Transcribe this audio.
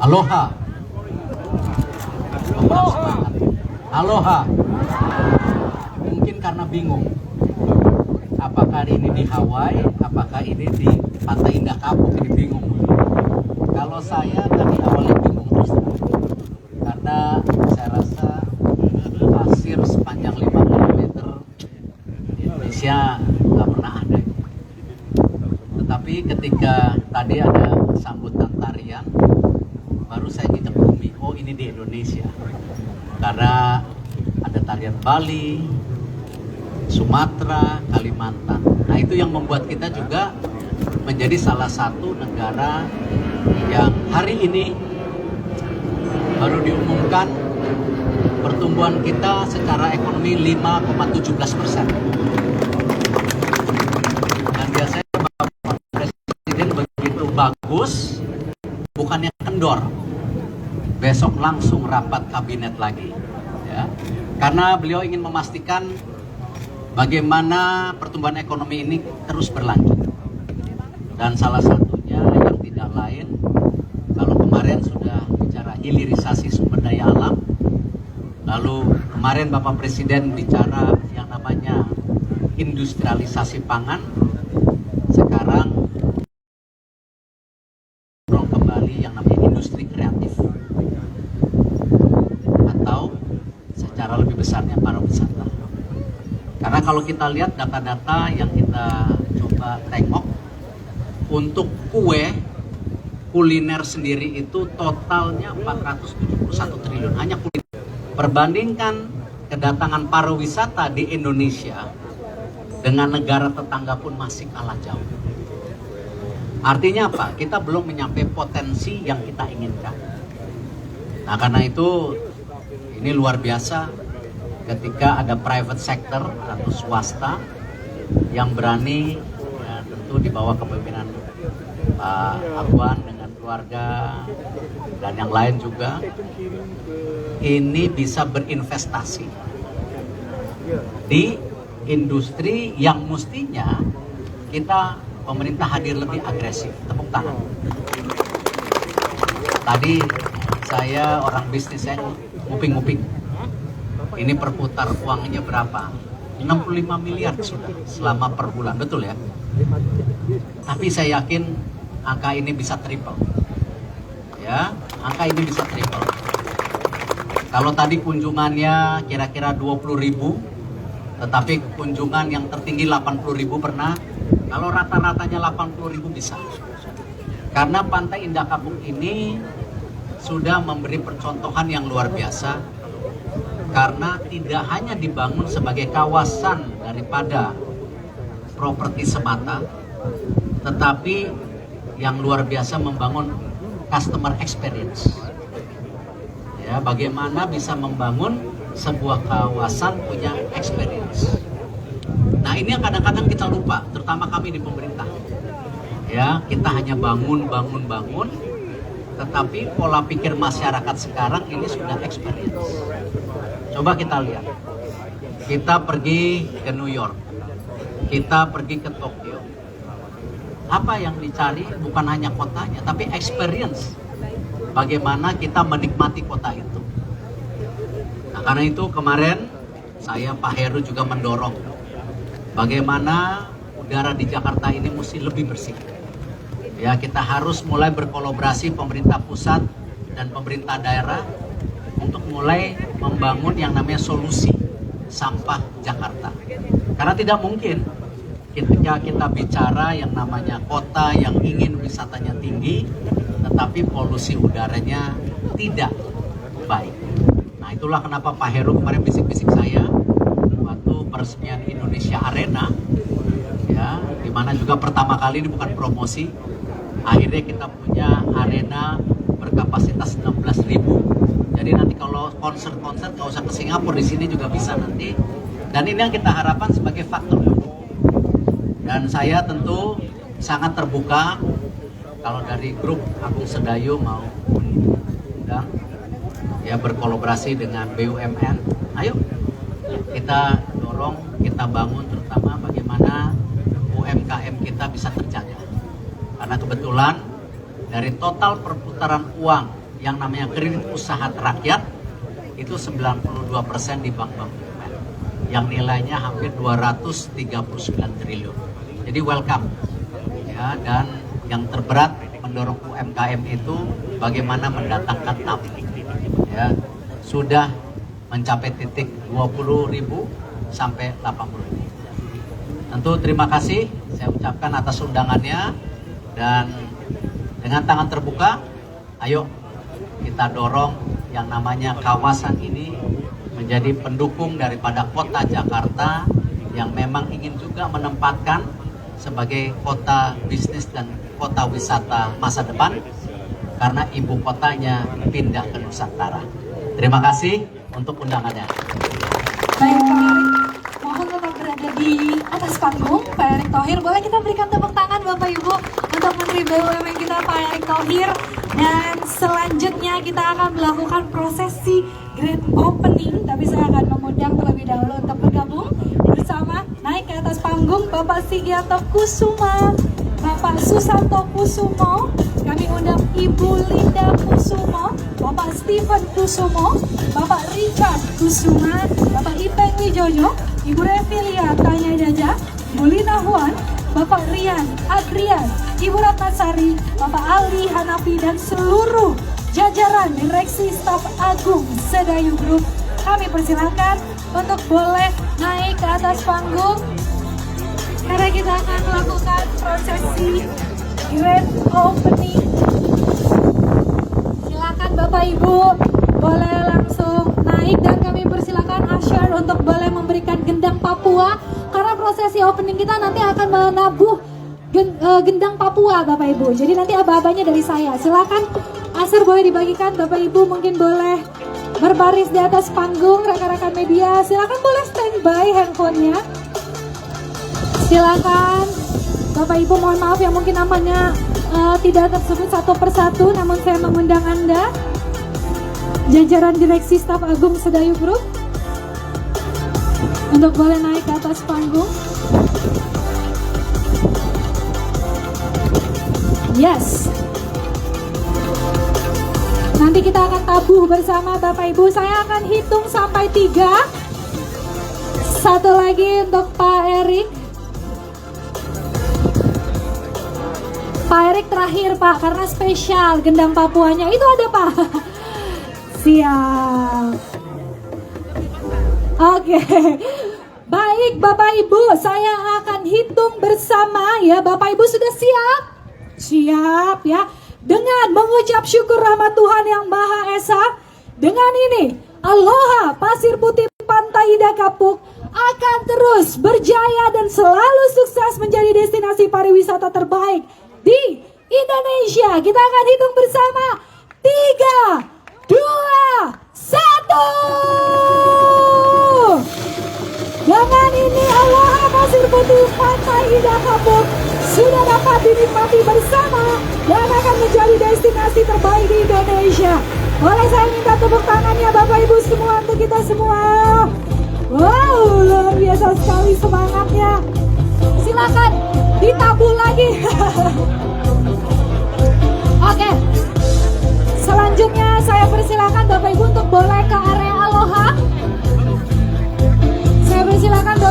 Aloha. Semangat. Aloha. Mungkin karena bingung. Apakah ini di Hawaii, apakah ini di Pantai Indah Kapuk, ini bingung. Kalau saya tadi awalnya bingung terus, karena saya rasa pasir sepanjang 5 km di Indonesia nggak pernah ada. Tetapi ketika tadi ada sambutan tarian, baru saya nginjek bumi, oh ini di Indonesia. Karena ada tarian Bali, Sumatera, Kalimantan. Nah itu yang membuat kita juga menjadi salah satu negara yang hari ini baru diumumkan pertumbuhan kita secara ekonomi 5,17%. Dan biasanya Bapak Presiden begitu bagus, bukannya kendor, besok langsung rapat kabinet lagi. Ya. Karena beliau ingin memastikan bagaimana pertumbuhan ekonomi ini terus berlanjut. Dan salah satunya yang tidak lain, kalau kemarin sudah bicara hilirisasi sumber daya alam, lalu kemarin Bapak Presiden bicara yang namanya industrialisasi pangan, sekarang kembali yang namanya industri kreatif, atau secara lebih besarnya pariwisata. Karena kalau kita lihat data-data yang kita coba tengok, untuk kue kuliner sendiri itu totalnya 471 triliun, hanya kuliner. Perbandingkan kedatangan pariwisata di Indonesia dengan negara tetangga pun masih kalah jauh. Artinya apa? Kita belum menyampai potensi yang kita inginkan. Nah karena itu ini luar biasa ketika ada private sector atau swasta yang berani, ya, tentu di bawah kepemimpinan Pak Afwan dengan keluarga dan yang lain juga, ini bisa berinvestasi di industri yang mestinya kita pemerintah hadir lebih agresif. Tepuk tangan. Tadi saya orang bisnis, saya nguping-nguping. Ini perputar uangnya berapa? 65 miliar sudah selama per bulan, betul ya? Tapi saya yakin angka ini bisa triple. Ya, angka ini bisa triple. Kalau tadi kunjungannya kira-kira 20.000, tetapi kunjungan yang tertinggi 80.000 pernah. Kalau rata-ratanya 80.000 bisa. Karena Pantai Indah Kapuk ini sudah memberi percontohan yang luar biasa. Karena tidak hanya dibangun sebagai kawasan daripada properti semata, tetapi yang luar biasa membangun customer experience. Ya, bagaimana bisa membangun sebuah kawasan punya experience. Nah ini yang kadang-kadang kita lupa, terutama kami di pemerintah. Ya, kita hanya bangun, tetapi pola pikir masyarakat sekarang ini sudah experience. Coba kita lihat, kita pergi ke New York, kita pergi ke Tokyo. Apa yang dicari bukan hanya kotanya, tapi experience. Bagaimana kita menikmati kota itu. Nah karena itu kemarin saya Pak Heru juga mendorong bagaimana udara di Jakarta ini mesti lebih bersih. Ya, kita harus mulai berkolaborasi pemerintah pusat dan pemerintah daerah untuk mulai membangun yang namanya solusi sampah Jakarta. Karena tidak mungkin ketika kita bicara yang namanya kota yang ingin wisatanya tinggi, tetapi polusi udaranya tidak baik. Nah itulah kenapa Pak Heru kemarin bisik-bisik saya waktu peresmian Indonesia Arena, ya, dimana juga pertama kali ini bukan promosi, akhirnya kita punya arena berkapasitas 16.000. Jadi nanti kalau konser-konser nggak usah ke Singapura, di sini juga bisa nanti. Dan ini yang kita harapkan sebagai faktor. Dan saya tentu sangat terbuka kalau dari grup Agung Sedayu mau undang, ya, berkolaborasi dengan BUMN. Ayo kita dorong, kita bangun terutama bagaimana UMKM kita bisa terjaga. Karena kebetulan dari total perputaran uang yang namanya kredit usaha rakyat itu 92% di bank-bank BUMN yang nilainya hampir 239 triliun. Jadi welcome ya, dan yang terberat mendorong UMKM itu bagaimana mendatangkan tamu ya, sudah mencapai titik 20.000 sampai 80.000. Tentu terima kasih saya ucapkan atas undangannya, dan dengan tangan terbuka ayo kita dorong yang namanya kawasan ini menjadi pendukung daripada kota Jakarta yang memang ingin juga menempatkan sebagai kota bisnis dan kota wisata masa depan karena ibu kotanya pindah ke Nusantara. Terima kasih untuk undangannya. Baik Pak Erick, mohon tetap berada di atas panggung. Pak Erick Thohir, boleh kita berikan tepuk tangan Bapak Ibu untuk Menteri BUMN kita Pak Erick Thohir. Dan selanjutnya kita akan melakukan prosesi grand opening, tapi saya akan mengundang terlebih dahulu untuk bergabung bersama naik ke atas panggung Bapak Sigianto Kusuma, Bapak Susanto Kusumo, kami undang Ibu Linda Kusumo, Bapak Stephen Kusumo, Bapak Richard Kusuma, Bapak Ipeng Wijoyo, Ibu Revilia Tanya Jaja, Bu Lina Huan, Bapak Rian Adrian, Ibu Ratnasari, Bapak Ali Hanafi, dan seluruh jajaran Direksi Staf Agung Sedayu Group. Kami persilakan untuk boleh naik ke atas panggung karena kita akan melakukan prosesi grand opening. Silakan Bapak Ibu boleh langsung naik, dan kami persilakan Usher untuk boleh memberikan gendang Papua karena prosesi opening kita nanti akan menabuh gendang Papua Bapak Ibu. Jadi nanti aba-abanya dari saya. Silakan Usher boleh dibagikan, Bapak Ibu mungkin boleh berbaris di atas panggung. Rekan-rekan media silakan boleh standby handphonenya. Silakan Bapak Ibu, mohon maaf yang mungkin namanya tidak tersebut satu persatu, namun saya mengundang Anda jajaran Direksi Staf Agung Sedayu Group untuk boleh naik ke atas panggung. Yes. Nanti kita akan tabuh bersama Bapak Ibu. Saya akan hitung sampai 3. Satu lagi untuk Pak Erick. Pak Erick terakhir Pak, karena spesial gendang Papuanya itu ada Pak. Siap. Oke. Baik Bapak Ibu, saya akan hitung bersama ya. Bapak Ibu sudah siap? Siap ya. Dengan mengucap syukur rahmat Tuhan Yang Maha Esa, dengan ini Aloha Pasir Putih Pantai Indah Kapuk akan terus berjaya dan selalu sukses menjadi destinasi pariwisata terbaik di Indonesia. Kita akan hitung bersama 3, 2, 1. Dengan ini Aloha Pasir Putih Pantai Indah Kapuk sudah dapat dinikmati bersama dan akan menjadi destinasi terbaik di Indonesia. Boleh saya minta tepuk tangannya Bapak Ibu semua untuk kita semua. Wow, luar biasa sekali semangatnya. Silakan ditabuh lagi. Oke. Selanjutnya saya persilakan Bapak Ibu untuk boleh ke area Aloha. Saya persilakan Bapak